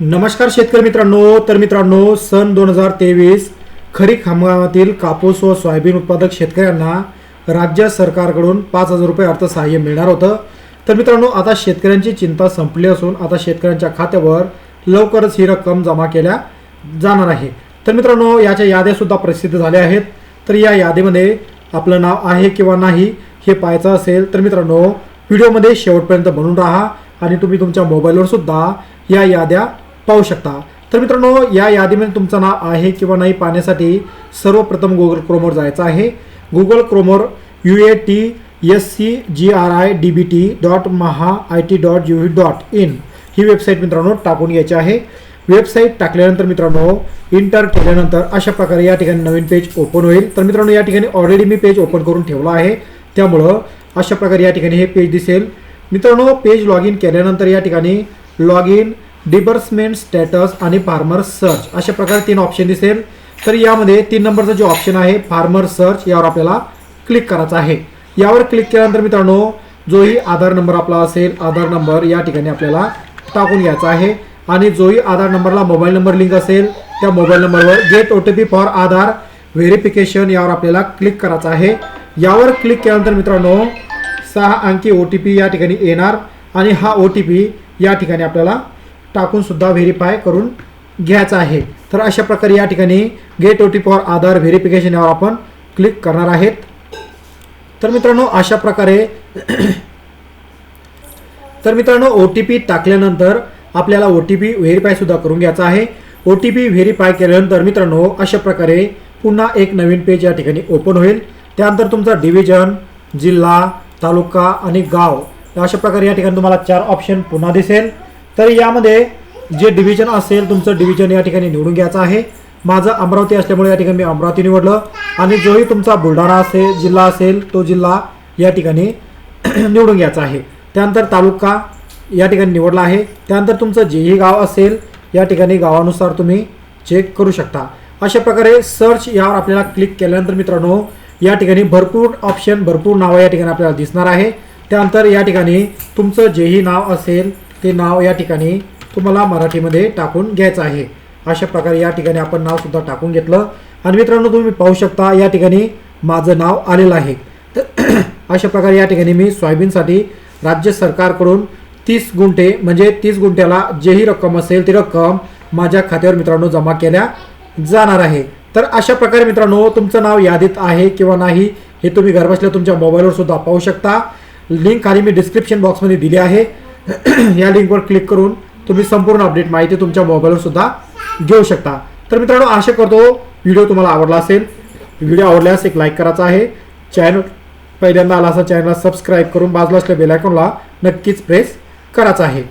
नमस्कार शेतकरी मित्रांनो. तर मित्रांनो, सन 2023 खरीप हंगामातील कापूस व सोयाबीन उत्पादक शेतकऱ्यांना राज्य सरकारकडून 5,000 रुपये अर्थसहाय्य मिळणार होतं. तर मित्रांनो, आता शेतकऱ्यांची चिंता संपली असून आता शेतकऱ्यांच्या खात्यावर लवकरच ही रक्कम जमा केल्या जाणार आहे. तर मित्रांनो, याच्या याद्या सुद्धा प्रसिद्ध झाल्या आहेत. तर या यादीमध्ये आपलं नाव आहे किंवा नाही हे पाहायचं असेल तर मित्रांनो, व्हिडिओमध्ये शेवटपर्यंत बनून राहा आणि तुम्ही तुमच्या मोबाईलवर सुद्धा या याद्या पाहू शकता. तर मित्रांनो, या यादीमध्ये तुमचं नाव आहे किंवा नाही पाहण्यासाठी सर्वप्रथम गुगल क्रोमवर जायचं आहे. गुगल क्रोमवर UATSCGRIDBT.maha.it.gov.in ही वेबसाईट मित्रांनो टाकून घ्यायची आहे. वेबसाईट टाकल्यानंतर मित्रांनो, इंटर केल्यानंतर अशा प्रकारे या ठिकाणी नवीन पेज ओपन होईल. तर मित्रांनो, या ठिकाणी ऑलरेडी मी पेज ओपन करून ठेवला आहे, त्यामुळं अशा प्रकारे या ठिकाणी हे पेज दिसेल. मित्रांनो, पेज लॉग इन केल्यानंतर या ठिकाणी लॉग इन, डिबर्समेंट स्टेटस आणि फार्मर सर्च अशा प्रकारे 3 ऑप्शन दिसेल. तर यामध्ये 3 नंबरचा जो ऑप्शन आहे फार्मर सर्च, यावर आपल्याला क्लिक करायचं आहे. यावर क्लिक केल्यानंतर मित्रांनो, जोही आधार नंबर आपला असेल, आधार नंबर या ठिकाणी आपल्याला टाकून घ्यायचा आहे. आणि जोही आधार नंबरला मोबाईल नंबर लिंक असेल त्या मोबाईल नंबरवर get OTP for Aadhaar verification यावर आपल्याला क्लिक करायचं आहे. यावर क्लिक केल्यानंतर मित्रांनो, 6 अंकी OTP या ठिकाणी येणार आणि हा OTP या ठिकाणी आपल्याला टाकून सुद्धा व्हेरीफाय करून घ्यायचा आहे. तर अशा प्रकारे या ठिकाणी get OTP for Aadhaar verification यावर आपण क्लिक करणार आहेत. तर मित्रांनो, अशा प्रकारे OTP टाकल्यानंतर आपल्याला OTP व्हेरीफाय सुद्धा करून घ्यायचा आहे. OTP व्हेरीफाय केल्यानंतर मित्रांनो, अशा प्रकारे पुन्हा एक नवीन पेज या ठिकाणी ओपन होईल. त्यानंतर तुमचा डिव्हिजन, जिल्हा, तालुका आणि गाव अशा प्रकारे या ठिकाणी तुम्हाला 4 ऑप्शन पुन्हा दिसेल. तर यामध्ये जे डिव्हिजन असेल तुमचं डिव्हिजन या ठिकाणी निवडून घ्यायचं आहे. माझं अमरावती असल्यामुळे या ठिकाणी मी अमरावती निवडलं. आणि जोही तुमचा बुलढाणा असेल जिल्हा असेल तो जिल्हा या ठिकाणी निवडून घ्यायचा आहे. त्यानंतर तालुका या ठिकाणी निवडला आहे. त्यानंतर तुमचं जेही गाव असेल या ठिकाणी गावानुसार तुम्ही चेक करू शकता. अशा प्रकारे सर्च यावर आपल्याला क्लिक केल्यानंतर मित्रांनो, या ठिकाणी भरपूर ऑप्शन, भरपूर नावं या ठिकाणी आपल्याला दिसणार आहे. त्यानंतर या ठिकाणी तुमचं जेही नाव असेल ते नाव या ठिकाणी तुम्हाला मराठीमध्ये टाकून घ्यायचं आहे. अशा प्रकारे या ठिकाणी आपण नाव सुद्धा टाकून घेतलं आणि मित्रांनो, तुम्ही पाहू शकता या ठिकाणी माझं नाव आलेलं आहे. तर अशा प्रकारे या ठिकाणी मी सोयाबीनसाठी राज्य सरकारकडून 30 गुंठे म्हणजे 30 गुंठ्याला जेही रक्कम असेल ती रक्कम माझ्या खात्यावर मित्रांनो जमा केल्या जाणार आहे. तर अशा प्रकारे मित्रांनो, तुमचं नाव यादीत आहे किंवा नाही हे तुम्ही घरबसल्या तुमच्या मोबाईलवर सुद्धा पाहू शकता. लिंक खाली मी डिस्क्रिप्शन बॉक्समध्ये दिली आहे. या लिंकवर क्लिक करून तुम्ही संपूर्ण अपडेट माहिती तुमच्या मोबाईलवर सुद्धा घेऊ शकता. तर मित्रांनो, आशा करतो व्हिडिओ तुम्हाला आवडला असेल. व्हिडिओ आवडल्यास एक लाईक करायचा आहे. चॅनल पहिल्यांदा आला असा चॅनलला सबस्क्राईब करून बाजूला असलेल्या बेल आयकॉनला नक्कीच प्रेस करायचा आहे.